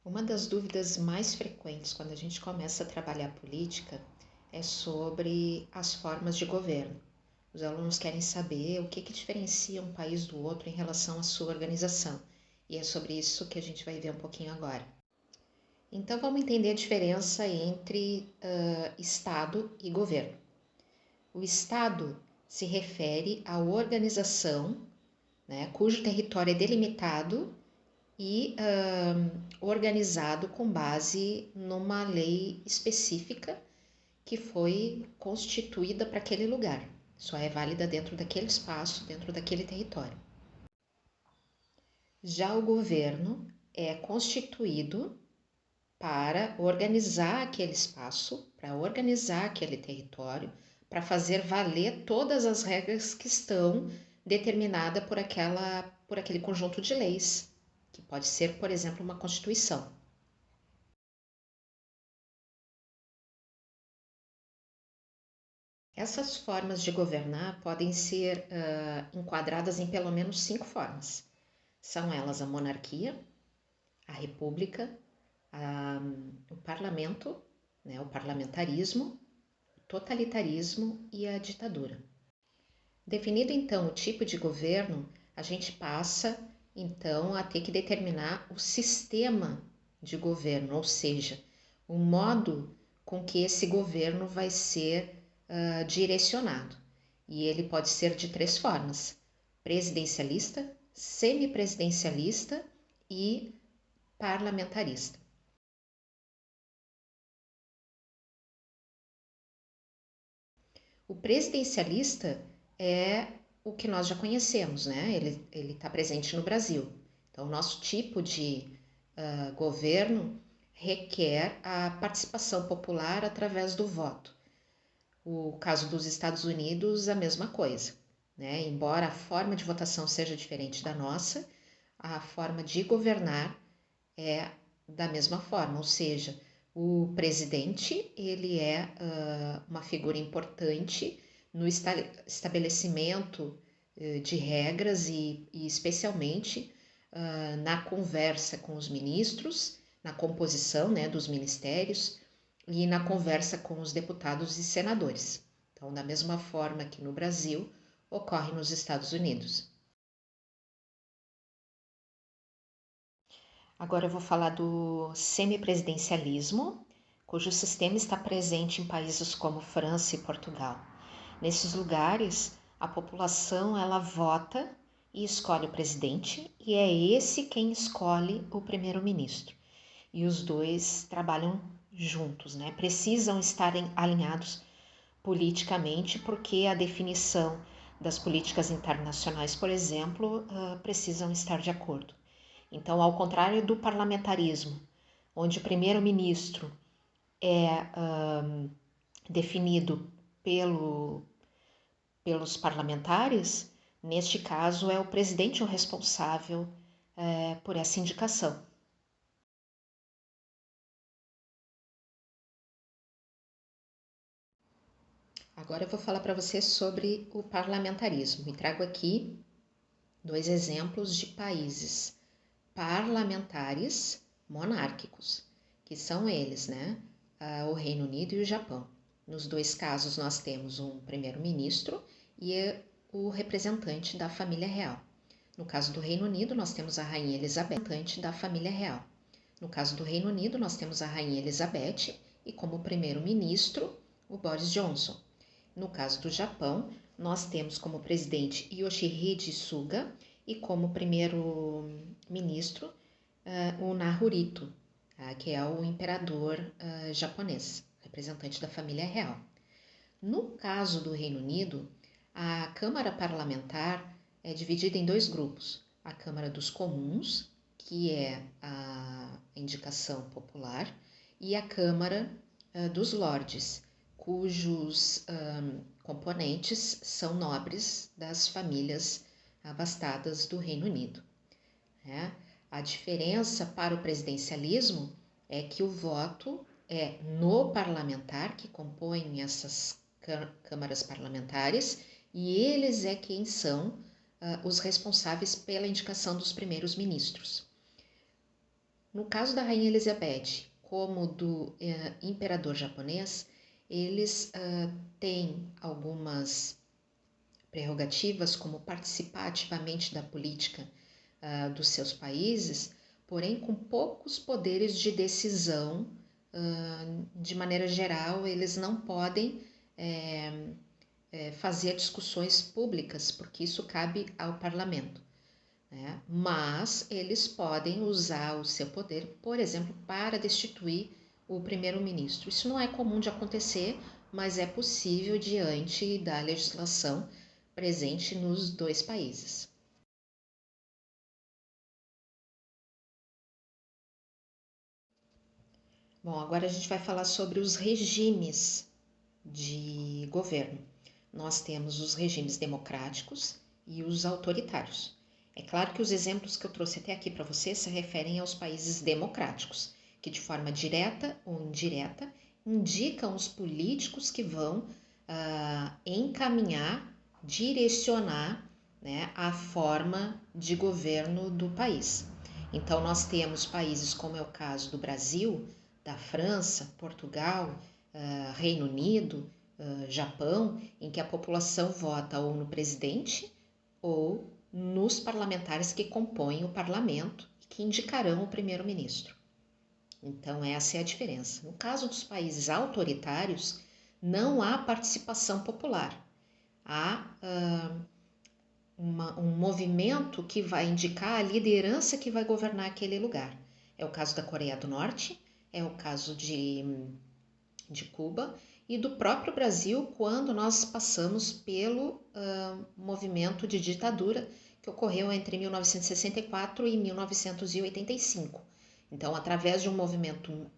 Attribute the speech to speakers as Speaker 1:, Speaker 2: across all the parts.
Speaker 1: Uma das dúvidas mais frequentes quando a gente começa a trabalhar política é sobre as formas de governo. Os alunos querem saber o que diferencia um país do outro em relação à sua organização, e é sobre isso que a gente vai ver um pouquinho agora. Então, vamos entender a diferença entre Estado e governo. O Estado se refere à organização, né, cujo território é delimitado e organizado com base numa lei específica que foi constituída para aquele lugar. Só é válida dentro daquele espaço, dentro daquele território. Já o governo é constituído para organizar aquele espaço, para organizar aquele território, para fazer valer todas as regras que estão determinadas por aquele conjunto de leis, que pode ser, por exemplo, uma constituição. Essas formas de governar podem ser enquadradas em pelo menos 5 formas. São elas a monarquia, a república, o parlamento, né, o parlamentarismo, o totalitarismo e a ditadura. Definido então o tipo de governo, a gente passa então a ter que determinar o sistema de governo, ou seja, o modo com que esse governo vai ser direcionado. E ele pode ser de 3 formas: presidencialista, semipresidencialista e parlamentarista. O presidencialista é o que nós já conhecemos, né? Ele está presente no Brasil. Então, o nosso tipo de governo requer a participação popular através do voto. O caso dos Estados Unidos, a mesma coisa, né? Embora a forma de votação seja diferente da nossa, a forma de governar é da mesma forma, ou seja, o presidente ele é uma figura importante no estabelecimento de regras e especialmente na conversa com os ministros, na composição, né, dos ministérios e na conversa com os deputados e senadores. Então, da mesma forma que no Brasil, ocorre nos Estados Unidos. Agora eu vou falar do semipresidencialismo, cujo sistema está presente em países como França e Portugal. Nesses lugares, a população ela vota e escolhe o presidente, e é esse quem escolhe o primeiro-ministro. E os dois trabalham juntos, né? Precisam estar alinhados politicamente, porque a definição das políticas internacionais, por exemplo, precisam estar de acordo. Então, ao contrário do parlamentarismo, onde o primeiro-ministro é definido pelos parlamentares, neste caso é o presidente o responsável por essa indicação. Agora eu vou falar para você sobre o parlamentarismo e trago aqui 2 exemplos de países parlamentares monárquicos, que são eles, né? O Reino Unido e o Japão. Nos 2 casos nós temos um primeiro-ministro e o representante da família real. No caso do Reino Unido, nós temos a Rainha Elizabeth, representante da família real. No caso do Reino Unido, nós temos a Rainha Elizabeth e como primeiro-ministro o Boris Johnson. No caso do Japão, nós temos como presidente Yoshihide Suga e como primeiro-ministro o Naruhito, que é o imperador japonês, representante da família real. No caso do Reino Unido, a Câmara Parlamentar é dividida em 2 grupos: a Câmara dos Comuns, que é a indicação popular, e a Câmara dos Lordes, cujos componentes são nobres das famílias abastadas do Reino Unido. Né? A diferença para o presidencialismo é que o voto é no parlamentar, que compõem essas câmaras parlamentares, e eles é quem são os responsáveis pela indicação dos primeiros ministros. No caso da Rainha Elizabeth, como do imperador japonês, eles têm algumas prerrogativas, como participar ativamente da política dos seus países, porém com poucos poderes de decisão. De maneira geral, eles não podem fazer discussões públicas, porque isso cabe ao parlamento, né? Mas eles podem usar o seu poder, por exemplo, para destituir o primeiro-ministro. Isso não é comum de acontecer, mas é possível diante da legislação presente nos dois países. Bom, agora a gente vai falar sobre os regimes de governo. Nós temos os regimes democráticos e os autoritários. É claro que os exemplos que eu trouxe até aqui para você se referem aos países democráticos, que de forma direta ou indireta indicam os políticos que vão encaminhar, direcionar, né, a forma de governo do país. Então, nós temos países como é o caso do Brasil, da França, Portugal, Reino Unido, Japão, em que a população vota ou no presidente ou nos parlamentares que compõem o parlamento e que indicarão o primeiro-ministro. Então, essa é a diferença. No caso dos países autoritários, não há participação popular. Há um movimento que vai indicar a liderança que vai governar aquele lugar. É o caso da Coreia do Norte, é o caso de Cuba e do próprio Brasil, quando nós passamos pelo movimento de ditadura que ocorreu entre 1964 e 1985. Então, através de um movimento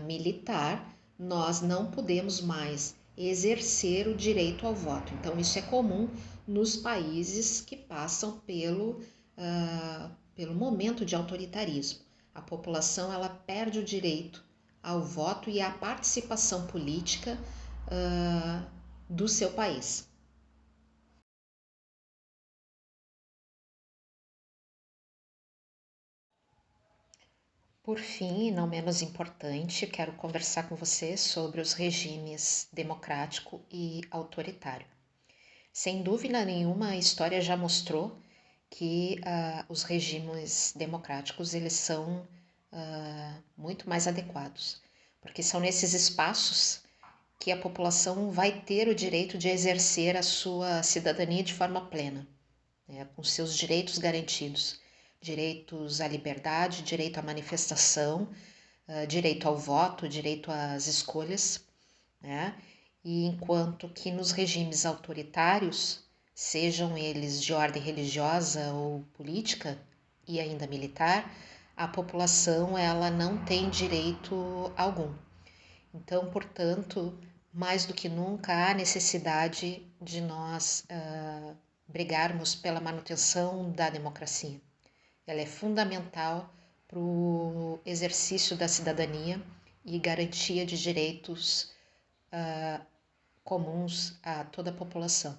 Speaker 1: militar, nós não podemos mais exercer o direito ao voto. Então, isso é comum nos países que passam pelo momento de autoritarismo. A população ela perde o direito ao voto e à participação política do seu país. Por fim, e não menos importante, quero conversar com você sobre os regimes democrático e autoritário. Sem dúvida nenhuma, a história já mostrou que os regimes democráticos eles são muito mais adequados, porque são nesses espaços que a população vai ter o direito de exercer a sua cidadania de forma plena, né, com seus direitos garantidos, direitos à liberdade, direito à manifestação, direito ao voto, direito às escolhas, né? E enquanto que nos regimes autoritários, sejam eles de ordem religiosa ou política e ainda militar, a população ela não tem direito algum. Então, portanto, mais do que nunca há necessidade de nós brigarmos pela manutenção da democracia. Ela é fundamental para o exercício da cidadania e garantia de direitos comuns a toda a população.